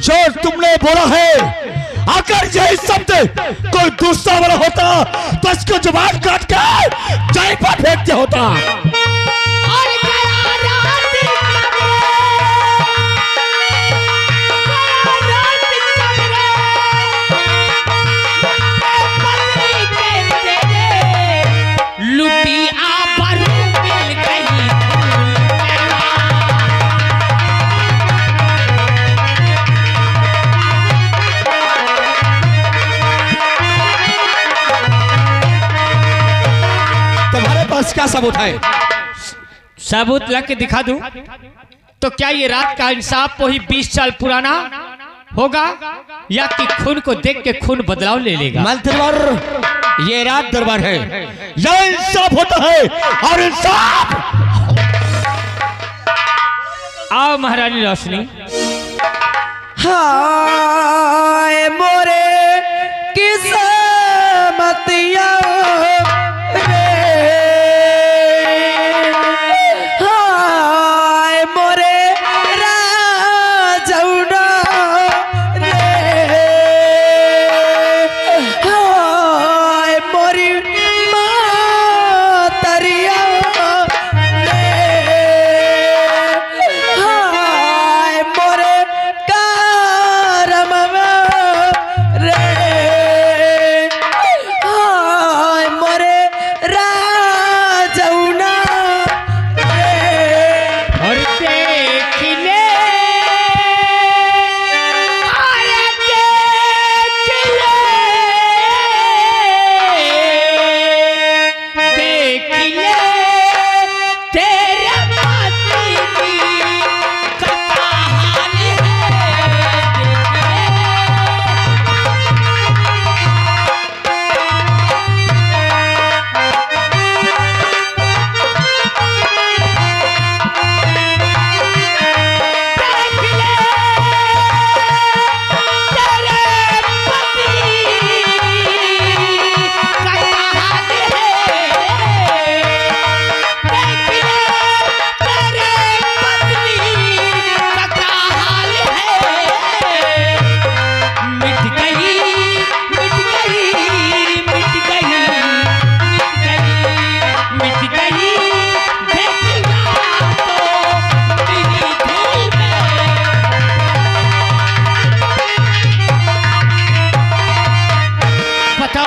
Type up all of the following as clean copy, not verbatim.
जो तुमने बोला है, अगर यही शब्द कोई दूसरा वाला होता तो इसको जुबान काट के जय पर फेंक दिया होता। क्या सबूत है? सबूत ला के दिखा दूं तो क्या ये रात का इंसाफ वही 20 साल पुराना होगा या कि खून को देख के खून बदलाव ले लेगा? मंत्रवर, ये रात दरबार है, यह इंसाफ होता है और इंसाफ। आओ महारानी रोशनी। हाय मोरे किस्मतिया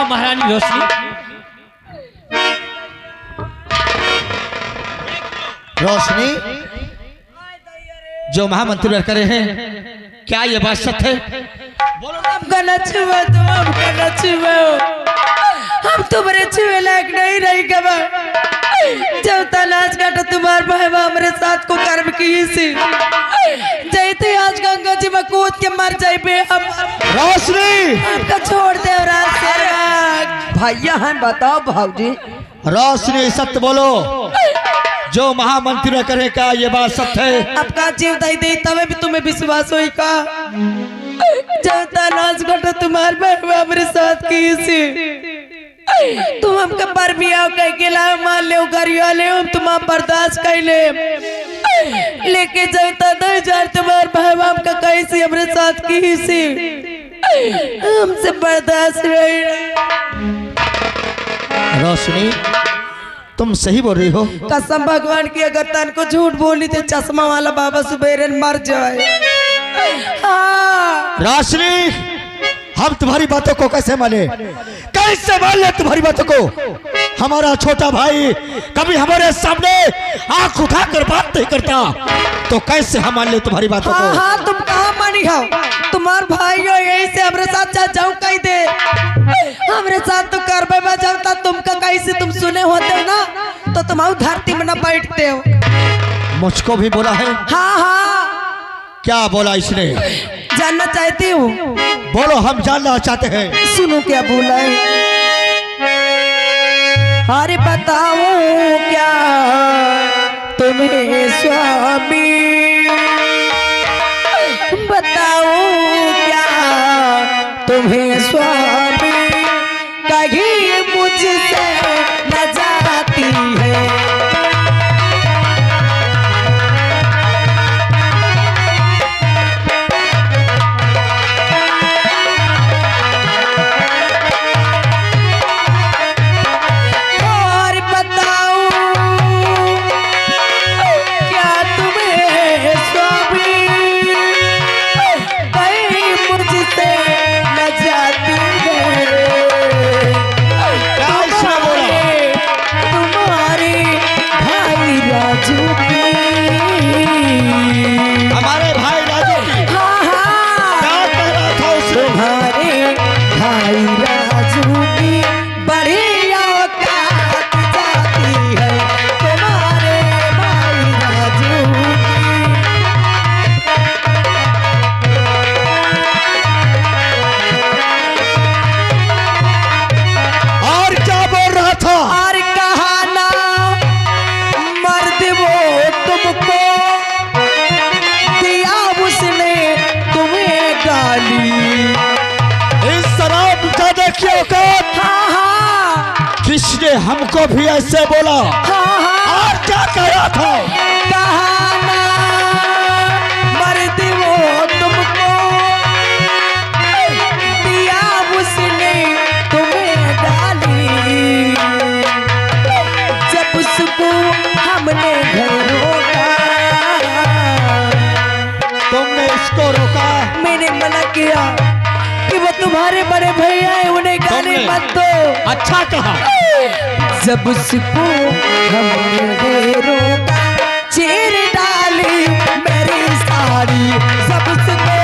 महारानी रोशनी। रोशनी, जो महामंत्री करे हैं, क्या ये बात सत्य है? बोलो ना। हमका न छुए, तुम हमका न छुए, हम तुम्हारे छुए लायक नहीं रही कबा। जब तलाश काटा तुम्हारे भाई हमारे साथ को कर्म की सी, जैसे आज गंगा जी में कूद के मर जाए पे हम रोशनी हमका छोड़ दे और भैया हम बताओ भाऊजी। रोशनी सत्य बोलो, जो महामंत्री करे क्या ये बात सत्य है? आपका जीव दई दे तब भी तुम्हें विश्वास होई का? जब तलाश काटा तुम्हारे भाई हमारे साथ की सी, तुम हमका पर भी आओ कह के ला मान ले करिया ले हम तुम बर्दाश्त कर ले, लेके जब हजार तुम्हारे भाई बाप का कैसे हमारे साथ की सी, हमसे बर्दाश्त नहीं। रोशनी, तुम सही बोल रही हो। कसम भगवान की, अगर तन को झूठ बोली तो चश्मा वाला बाबा सुबेरे मर जाए। हाँ। रोशनी, हम तुम्हारी बातों को कैसे माने, कैसे मान ले तुम्हारी बातों को? हमारा छोटा भाई कभी हमारे सामने आंख उठाकर बात नहीं करता, तो कैसे हम मान ले तुम्हारी बातों को? हाँ, तुम कहाँ मानी हो? तुम्हार भाई हो यही से हमारे साथ जाऊँ कही दे, हमारे साथ तो कर बजाता तुमका कैसे तुम सुने होते हो ना, तो तुम धरती में न बैठते हो। मुझको भी बोला है? हाँ हाँ। क्या बोला इसने? जानना चाहती हूँ। बोलो, हम जानना चाहते हैं। सुनो क्या बोला है। अरे बताओ क्या तुम्हें स्वामी, बताओ क्या तुम्हें स्वामी कहीं मुझसे न जाती है। किसने हमको भी ऐसे बोला? और क्या कह रहा था? कहाना मर्द वो तुमको दिया उसने तुम्हें डाली। जब उसको हमने घर रोका, तुमने इसको रोका? मैंने मना किया कि वो तुम्हारे बड़े भैया है, उन्हें गाने मत दो। अच्छा कहा। जब उसको हमने रोका, चीर डाली मेरी साड़ी। जब उसको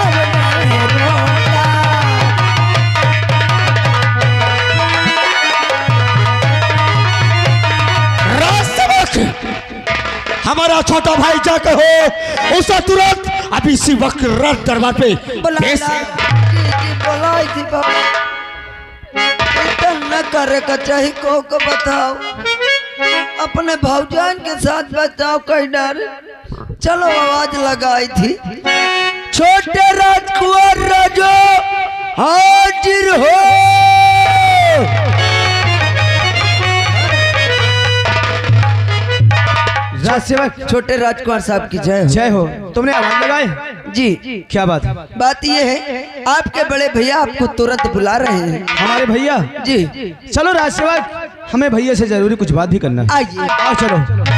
हमने रोका, हमारा छोटा भाई जाकर हो उसे तुरंत अभी इसी वक्त रथ दरबार पे न करे का चाहिए को बताओ, अपने भाऊजान के साथ बताओ कहीं डर। चलो आवाज लगाई थी, छोटे राजकुमार राजो हाजिर हो। राजसेवक छोटे राजकुमार साहब की जय हो। जय हो। तुमने आवाज लगाई? जी। क्या बात? बात ये है आपके बड़े भैया आपको तुरंत बुला रहे हैं। हमारे भैया? जी। चलो राजसेवक, हमें भैया से जरूरी कुछ बात भी करना है। आइए। आओ चलो।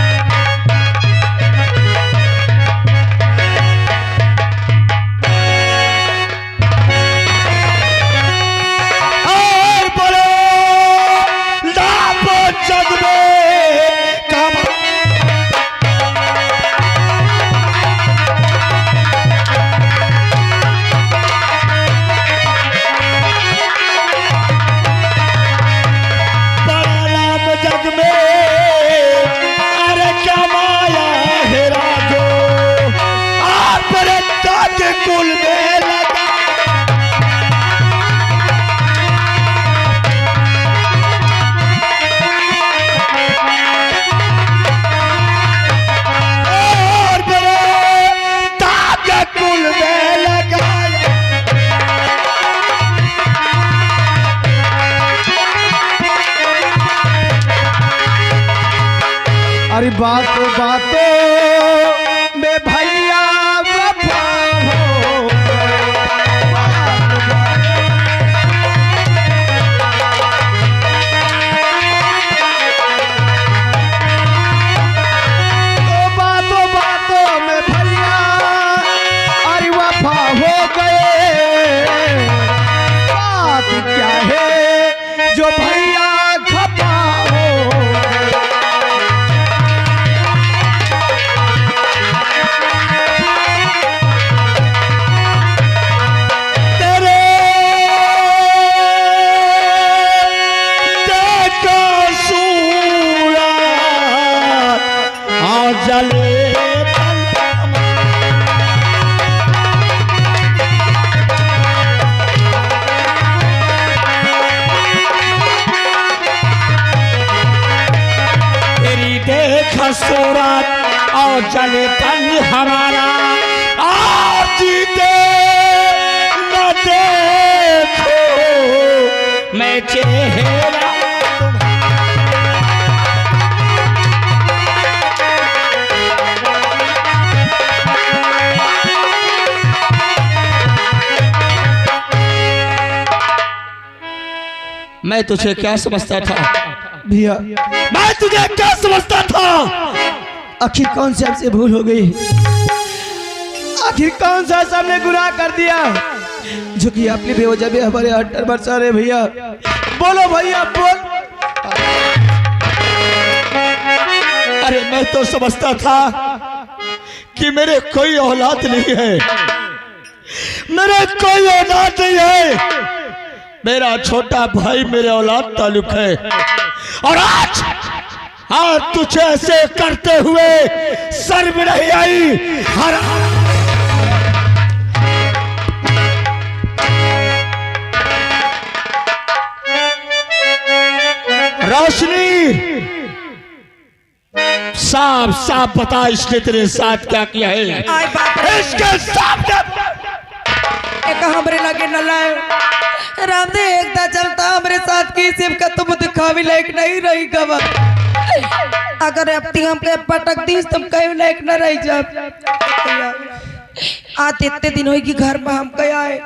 अरे बातों बातों में भैया वफा हो बातों बातों में भैया अरे वफा हो गए। बात क्या है जो भैया खपा हो। सूरत और चले तन हमारा और जीते न दे मैं चेहरा मैं तुझे क्या समझता था भैया मैं तुझे क्या समझता था आखिर कौन से हमसे भूल हो गई, आखिर कौन सा हमने गुनाह कर दिया जो कि आपने बेवजह भी हमारे हट बरसा रहे भैया। बोलो भैया बोल। अरे मैं तो समझता था कि मेरे कोई औलाद नहीं है, मेरे कोई औलाद नहीं है, मेरा छोटा भाई मेरे औलाद ताल्लुक है। और आज तुझे ऐसे करते हुए शर्म नहीं आई? रोशनी साफ साफ बता, इसने तेरे साथ क्या किया है? आय बाप रे, इसके सामने एक हमरे लगे न लाए रामदेव एकदा चलता हमरे साथ की सिर्फ का तुम दिखावी लायक नहीं रही कब। अगर अब ती हमके पटक दी तुम कहीं लायक न रही जब। आज इतने दिन होगी घर में हम कहे आए,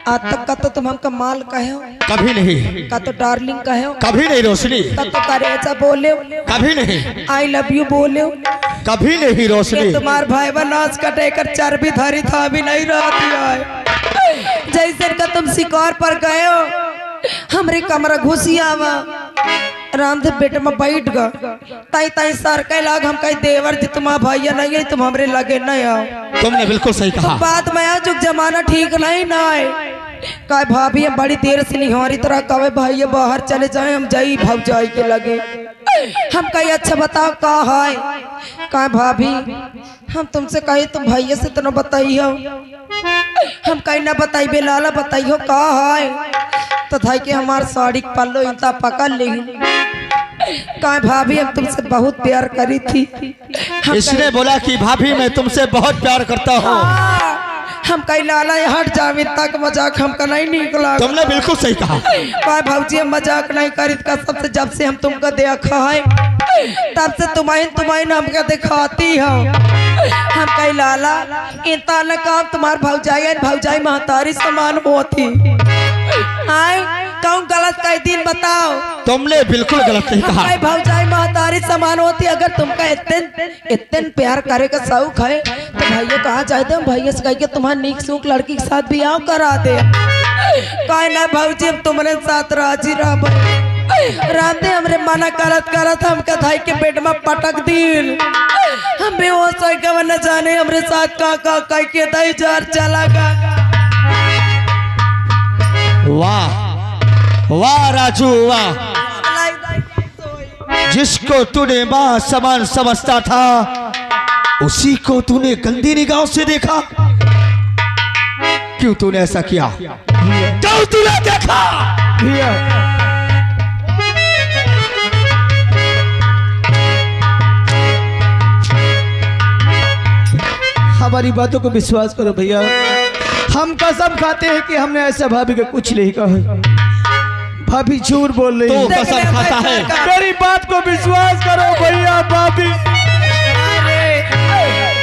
आज तक का तो तुम हमका माल कहे हो, कभी नहीं, का तो डार्लिंग कहे हो, कभी नहीं रोशनी, का तो करेजा बोले हो, कभी नहीं, आई लव यू बोले हो, कभी नहीं रोशनी। तुम्हार भाई बनाज कटे कर चर्बी धरी था भी नहीं रहती है। जैसे का तुम शिकार पर गए हो हमरे कमरा घुसियावा रामदेव बेटे में बैठ गा ताई ताई सर के लाग हम कहीं देवर जी तुम्हारा भैया नहीं है, तुम हमरे लगे नहीं आओ। तुमने बिल्कुल सही कहा। बात में आज जमाना ठीक नहीं ना है, कहे भाभी हम बड़ी देर से निहारी तरह कहे भैया बाहर चले जाए हम जाई भाग जाए के लगे। हम कही अच्छा बताओ का है, कहे भाभी हम तुमसे कही तुम भैया से तो न बताइयो, हम कहीं ना बताइबे लाला बताइयो का है, तो थाई के हमार साड़ी पल्लो इंता पकड़ ली। कहे भाभी हम तुमसे बहुत प्यार करी थी। इसने बोला कि भाभी मैं तुमसे बहुत प्यार करता हूँ। हम कहीं लाला हट जावे तक मजाक हमका नहीं निकला। तुमने बिल्कुल सही कहा। कहे भाजी हम मजाक नहीं करी का सबसे जब से हम तुमको देखा है तब से तुम्हारी हमका दिखाती हो। हम कहीं लाला इतना न काम तुम्हार भौजाई महतारी समान होती। आए कौन गलत कई दिन बताओ? तुमने बिल्कुल गलत नहीं कहा। भौजाई महतारी समान होती, अगर तुमका इतने प्यार करे का शौक है तो भैया कहाँ चाहते हम भैया से कह के तुम्हारे नीक सूख लड़की के साथ ब्याह करा दे। कहे ना भौजी हम तुम्हारे साथ राजी रह। रामदेव हमरे मना करत हम कथाई के पेट में पटक दिल। हम बेहोश हो गए न जाने हमरे साथ का कह के दई जार चला गया। वाह वाह राजू वाह, जिसको तूने मां समान समझता था उसी को तूने गंदी निगाहों से देखा। क्यों तूने ऐसा किया? क्यों तूने देखा? भैया हमारी बातों को विश्वास करो भैया, हम कसम खाते हैं कि हमने ऐसा भाभी का कुछ नहीं कहा। भाभी झूठ बोल रही है। तो कसम खाता है। मेरी बात को विश्वास करो भैया। भाभी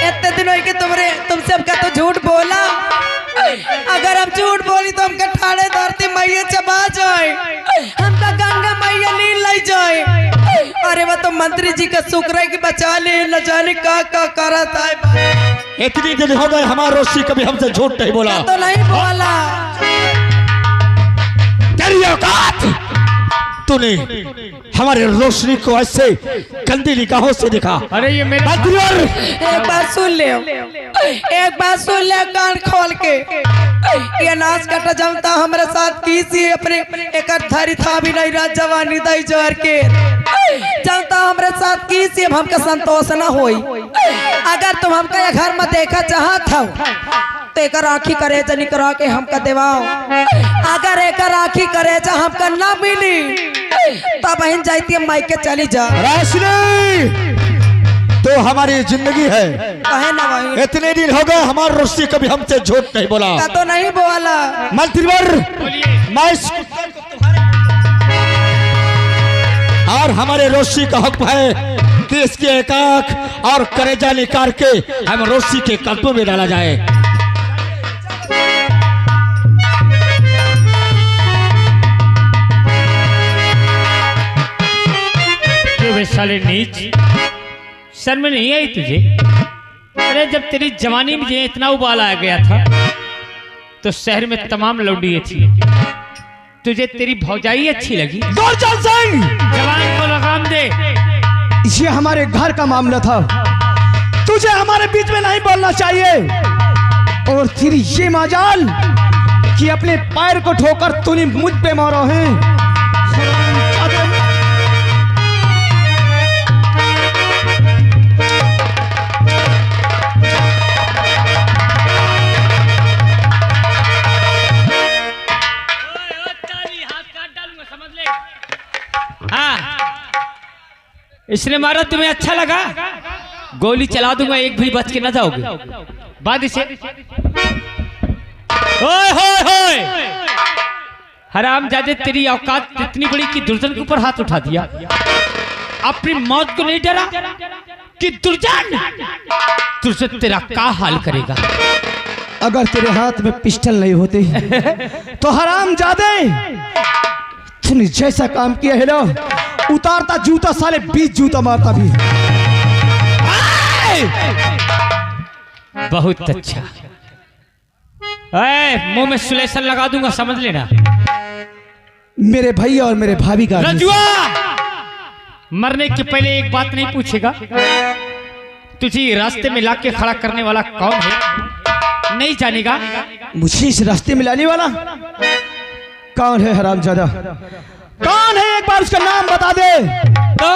इतने दिन हो गए तुमसे हमका तो झूठ बोला। अगर हम झूठ बोली तो हमका ठाड़े धरती मैया चबा जाए, हमका गंगा मैया नील ले जाए। अरे वो तो मंत्री जी का शुक्र है कि बचा ले, न जाने का करता है। इतनी दिन हो गए हमारा रोशी कभी हमसे झूठ नहीं बोला। तो नहीं बोला। तेरी औकात, तूने हमारे रोशनी को ऐसे गंदी निगाहों से देखा। अरे ये मेरे एक बात सुन ले, एक बात सुन ले कान खोल के। ये नाच कटा जमता हमारे साथ किसी अपने एक धारी था भी नहीं रहा जवानी दई जहर के जमता हमारे साथ किसी अब हमका संतोष न होई। अगर तुम हमका ये घर में देखा चाहत हो तो एक राखी करे जनी करा के हमका देवाओ। अगर एक राखी करे जा हमका ना मिली तब बहन जाती है मायके चली जा। रोशनी तो हमारी जिंदगी है। कहे ना भाई, इतने दिन हो गए हमारा रोशनी कभी हमसे झूठ नहीं बोला। तो नहीं बोला। मंत्रीवर बोलिए। मैं इस कुत्ते को तुम्हारे और हमारे रोशी का हुक्म है कि इसके एक आंख और करेजा निकाल के हम रोशी के कल्पों में डाला जाए। क्यों बे साले नीच, शर्म नहीं आई तुझे? अरे जब तेरी जवानी में ये इतना उबाल आ गया था तो शहर में तमाम लौंडियां थी, तुझे तेरी भौजाई अच्छी लगी। गोरचंद सिंह, जवान को लगाम दे। ये हमारे घर का मामला था, तुझे हमारे बीच में नहीं बोलना चाहिए। और फिर ये मजाल कि अपने पैर को ठोकर तूने मुझ पे मारा है। इसने मारा, तुम्हें अच्छा लगा? गोली चला दूंगा, एक भी बच के न जाओगे। बाद इसे ओए होए होए, हरामजादे तेरी औकात इतनी बड़ी कि दुर्जन के ऊपर हाथ उठा दिया। अपनी मौत को नहीं डरा कि दुर्जन दुर्जन तेरा क्या हाल करेगा? अगर तेरे हाथ में पिस्टल नहीं होते तो हरामजादे तूने जैसा काम किया है ना, उतारता जूता साले 20 जूता मारता भी। बहुत अच्छा, मुंह में सुलेसन लगा दूंगा, समझ लेना। मेरे भैया और मेरे भाभी का रजुआ मरने के पहले एक बात नहीं पूछेगा, तुझे रास्ते में लाके खड़ा करने वाला कौन है? नहीं जानेगा? मुझे इस रास्ते में लाने वाला कौन है? हरामजादा कौन है? एक बार उसका नाम बता दे। तो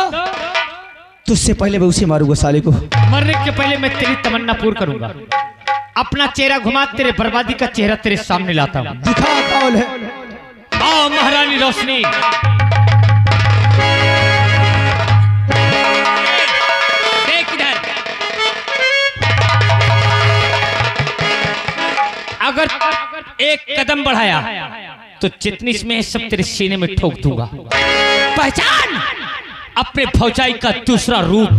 तुझसे पहले मैं उसे मारूंगा साले को। मरने के पहले मैं तेरी तमन्ना पूर्ण करूंगा। अपना चेहरा घुमा, तेरे बर्बादी का चेहरा तेरे सामने लाता हूं। दिखा कौन है। आओ महारानी रोशनी। देख इधर, अगर एक कदम बढ़ाया तो जितनी इसमें सब तेरे सीने में ठोक दूंगा। पहचान अपने भौजाई का दूसरा रूप।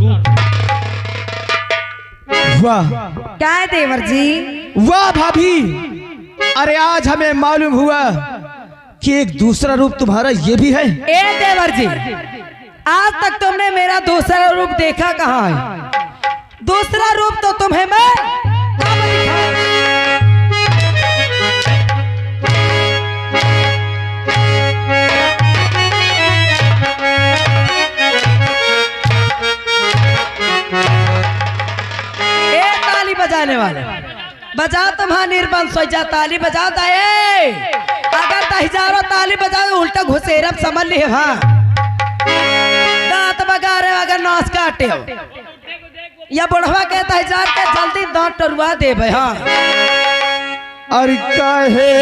वाह क्या है देवर जी? वाह भाभी, अरे आज हमें मालूम हुआ कि एक दूसरा रूप तुम्हारा ये भी है। ए देवर जी, आज तक तुमने मेरा दूसरा रूप देखा कहाँ है? दूसरा रूप तो तुम्हें मैं कब दिखाऊं? बजाने वाले बजा, तुम्हारा निर्बंध सोचा ताली बजा दे। अगर 10,000 ताली बजाओ उल्टा घुसेरब समझ ली। हाँ दांत बगा रहे अगर नौस काटे हो या बुढ़वा के 10,000 के जल्दी दांत टरुआ दे भाई। हाँ अरे कहे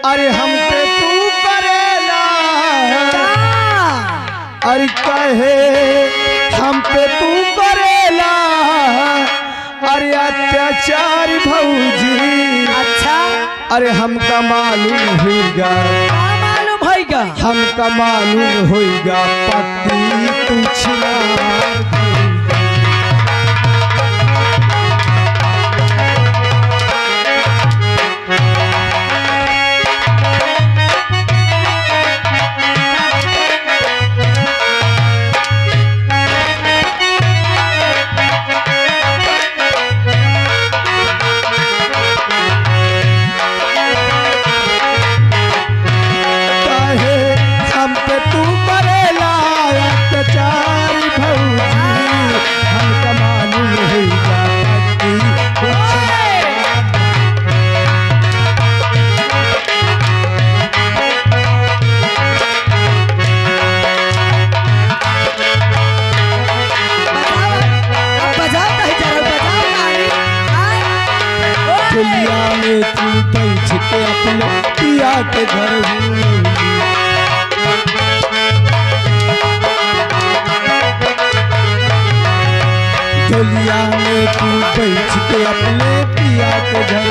अरे हम पे तू करेला, अरे कहे हम पे तू करेला, अरे अत्याचार भौजी। अच्छा, अरे हमका मालूम होगा, मालूम होगा, हमका मालूम होगा पति तुझना। के घर डोलिया में तू बैठ के अपने पिया के घर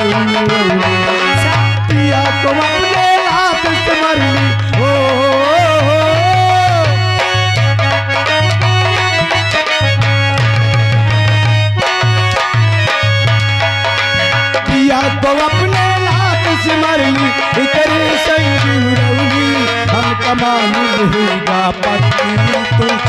पिया को अपने हाथ से मरली। ओ कमानी रहेगा पत्नी तुझ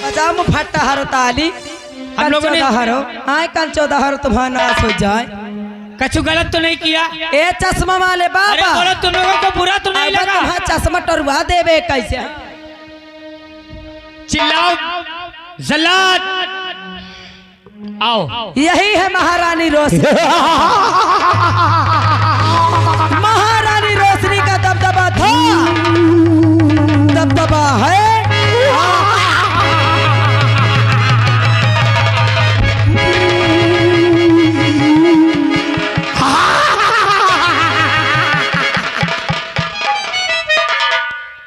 बजाम फट्टा हरो ताली हम लोगों ने हरो आए कल 14 हरो तुम्हारा नाश हो जाए। कछु गलत तो नहीं किया? ए चश्मा वाले अरे बाबा बोलो तुम लोगों को बुरा तो नहीं लगा? तुम्हारा चश्मा टरवा देवे कैसे? चिल्लाओ जल्लाद, आओ। यही है महारानी रोशनी। महारानी रोशनी का दबदबा था, दबदबा है।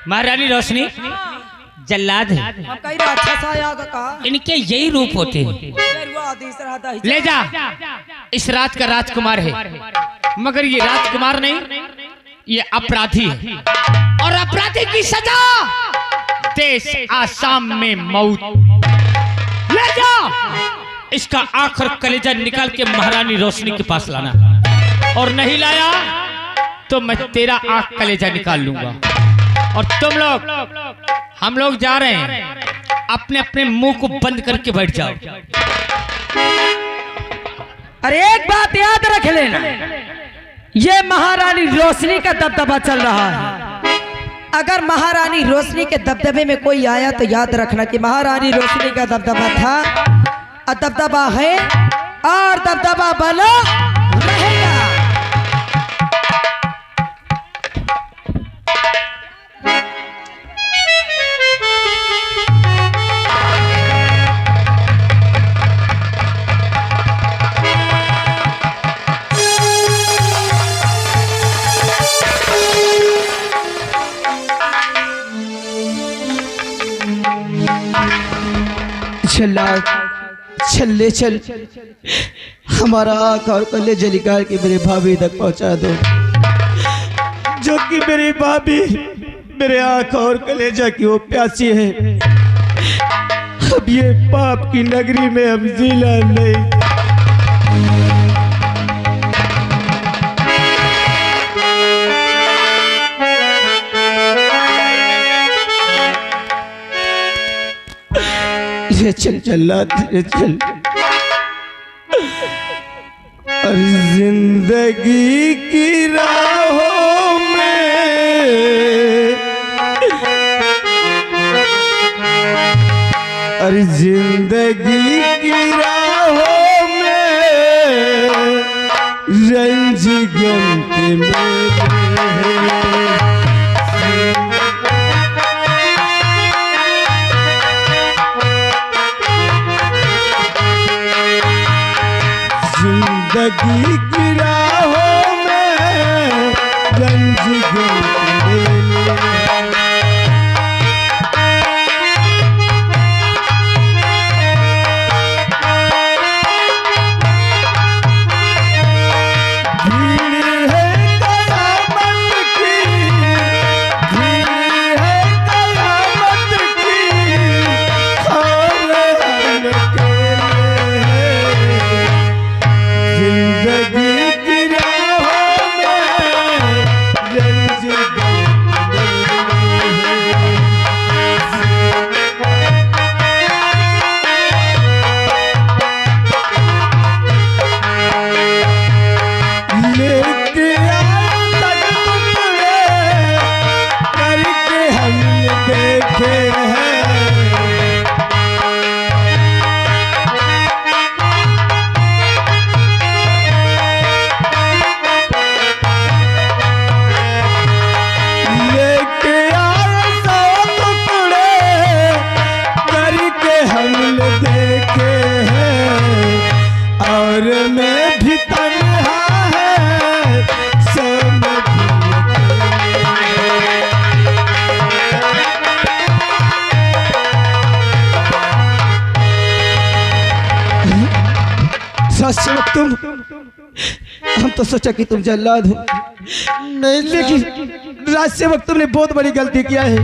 महारानी रोशनी जल्लाद है, अच्छा सा याद का इनके यही रूप होते हैं। ले जा, इस रात का राजकुमार है, मगर ये राजकुमार नहीं, ये अपराधी है, और अपराधी की सजा देश आसाम में मौत। ले जा, इसका आखिर कलेजा निकाल के महारानी रोशनी के पास लाना, और नहीं लाया तो मैं तेरा आंख कलेजा निकाल लूंगा। और तुम लोग, हम लोग जा रहे हैं, अपने अपने मुंह को बंद करके बैठ जाओ। अरे एक बात याद रख लेना, ये महारानी रोशनी का दबदबा चल रहा है। अगर महारानी रोशनी के दबदबे में कोई आया तो याद रखना कि महारानी रोशनी का दबदबा था, और दबदबा है, और दबदबा बना रहेगा। चल चल हमारा आँख और कलेजा निकाल के मेरे भाभी तक पहुंचा दो, जो कि मेरी भाभी मेरे आँख और कलेजा की वो प्यासी है। अब ये पाप की नगरी में हम जिला नहीं। चल चल और जिंदगी की राहों में और जिंदगी की राहों में रंज गम के मेले जिंदगी की राहों में रंज जिंदगी की राहों में रंज तुम हम तो सोचा कि तुम जल्लाद हो, नहीं लेकिन राज सेवक तुमने बहुत बड़ी गलती किया है,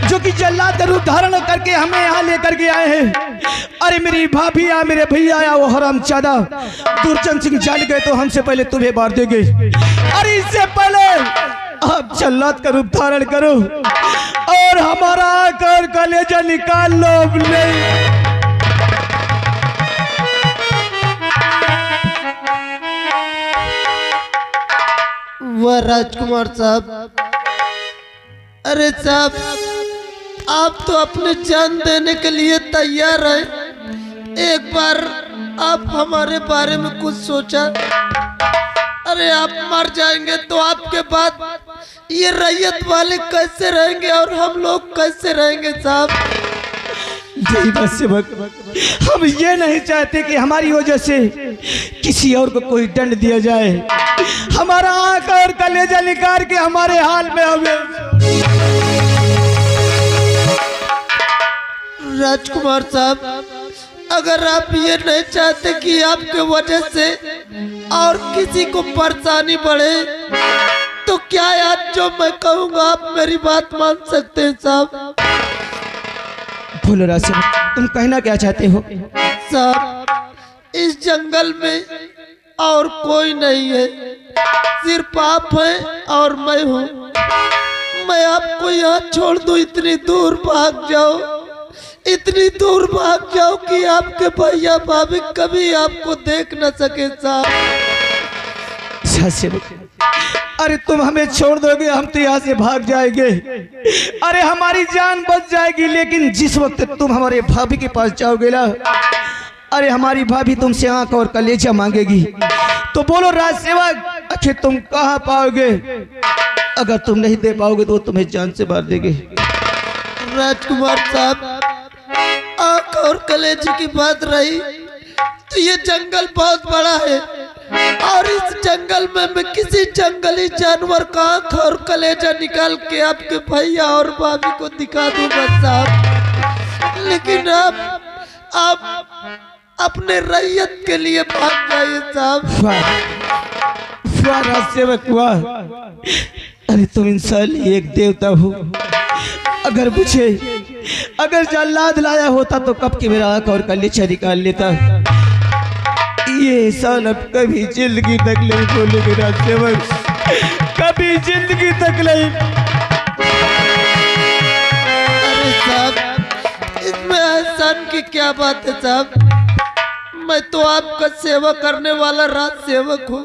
जो कि जल्लाद का रूप धारण करके हमें यहाँ लेकर के आए हैं। अरे मेरी भाभी या मेरे भैया या वो हरामजादा दुर्जन सिंह जान गए तो हमसे पहले तुम्हें मार देंगे। अरे इससे पहले आप जल्लाद का रूप धारण करो और हमारा आकर कलेजा निकाल लो। नहीं वह राजकुमार साहब, अरे साहब आप तो अपनी जान देने के लिए तैयार हैं। एक बार आप हमारे बारे में कुछ सोचा। अरे आप मर जाएंगे तो आपके बाद ये रैयत वाले कैसे रहेंगे और हम लोग कैसे रहेंगे साहब? जी बस सेवक, हम ये नहीं चाहते कि हमारी वजह से किसी और को कोई दंड दिया जाए। हमारा आंख और कलेजा निकाल के हमारे हाल में हमें। राजकुमार साहब, अगर आप ये नहीं चाहते कि आपके वजह से और किसी को परेशानी बढ़े तो क्या आज जो मैं कहूँगा आप मेरी बात मान सकते हैं साहब? बोलो राज सेवक, तुम कहना क्या चाहते हो? साहब इस जंगल में और कोई नहीं है, सिर्फ आप हैं और मैं हूँ। मैं आपको यहाँ छोड़ दूँ, इतनी दूर भाग जाओ, इतनी दूर भाग जाओ कि आपके भैया भाभी कभी आपको देख न सके साहब। अरे तुम हमें छोड़ दोगे हम तो यहाँ से भाग जाएंगे। अरे हमारी जान बच जाएगी, लेकिन जिस वक्त तुम हमारे भाभी के पास जाओगे ना, अरे हमारी भाभी तुमसे आंख और कलेजा मांगेगी। तो बोलो राज सेवक, आखिर तुम कहाँ पाओगे? अगर तुम नहीं दे पाओगे तो तुम्हें जान से मार देंगे। राजकुमार साहब, आंख और कलेजे की बात रही तो ये जंगल बहुत बड़ा है और इस जंगल में मैं किसी जंगली जानवर का आंख और कलेजा निकाल के आपके भैया और भाभी को दिखा दूंगा साहब। लेकिन आप अपने रैयत के लिए भाग जाइए साहब। वाह राज सेवक वाह, अरे तुम इंसान एक देवता हो। अगर जल्लाद लाया होता तो कब की मेरा आंख और कलेजा निकाल लेता। ये इंसान अब कभी जिंदगी तक नहीं भूलेंगे राज सेवक, कभी जिंदगी तक नहीं। अरे साहब इसमें एहसान की क्या बात है साहब? मैं तो आपका सेवा करने वाला राज सेवक हूँ।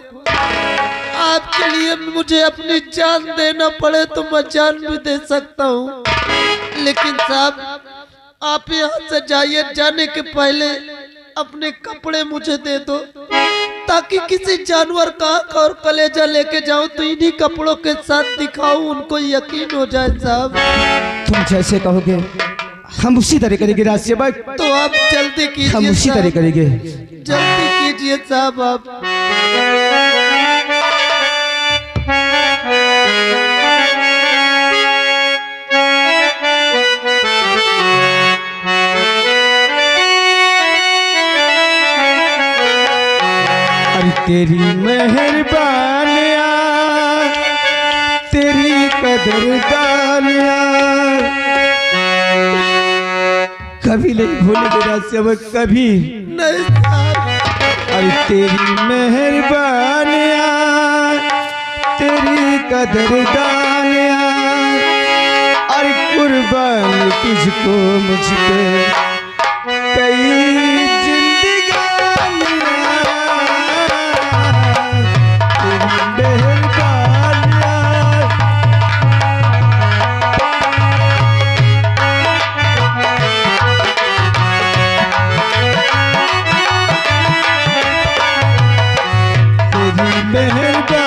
आपके लिए मुझे अपनी जान देना पड़े तो मैं जान भी दे सकता हूँ। लेकिन साहब आप यहाँ से जाइए, जाने के पहले अपने कपड़े मुझे दे दो ताकि किसी जानवर का आंख और कलेजा लेके जाऊं तो इन्हीं कपड़ों के साथ दिखाऊं, उनको यकीन हो जाए साहब। तुम जैसे कहोगे हम उसी तरह करेंगे राज सेवक। तो आप जल्दी कीजिए, हम उसी तरह करेंगे। जल्दी कीजिए साहब आप। तेरी मेहरबानियाँ, तेरी कदरदानियाँ कभी नहीं भूलेंगे राज सेवक, कभी नहीं साहब। अरे तेरी मेहरबानियाँ, तेरी कदरदानियाँ, अरे कुर्बान तुझको मुझ पे कई मेहरबानी।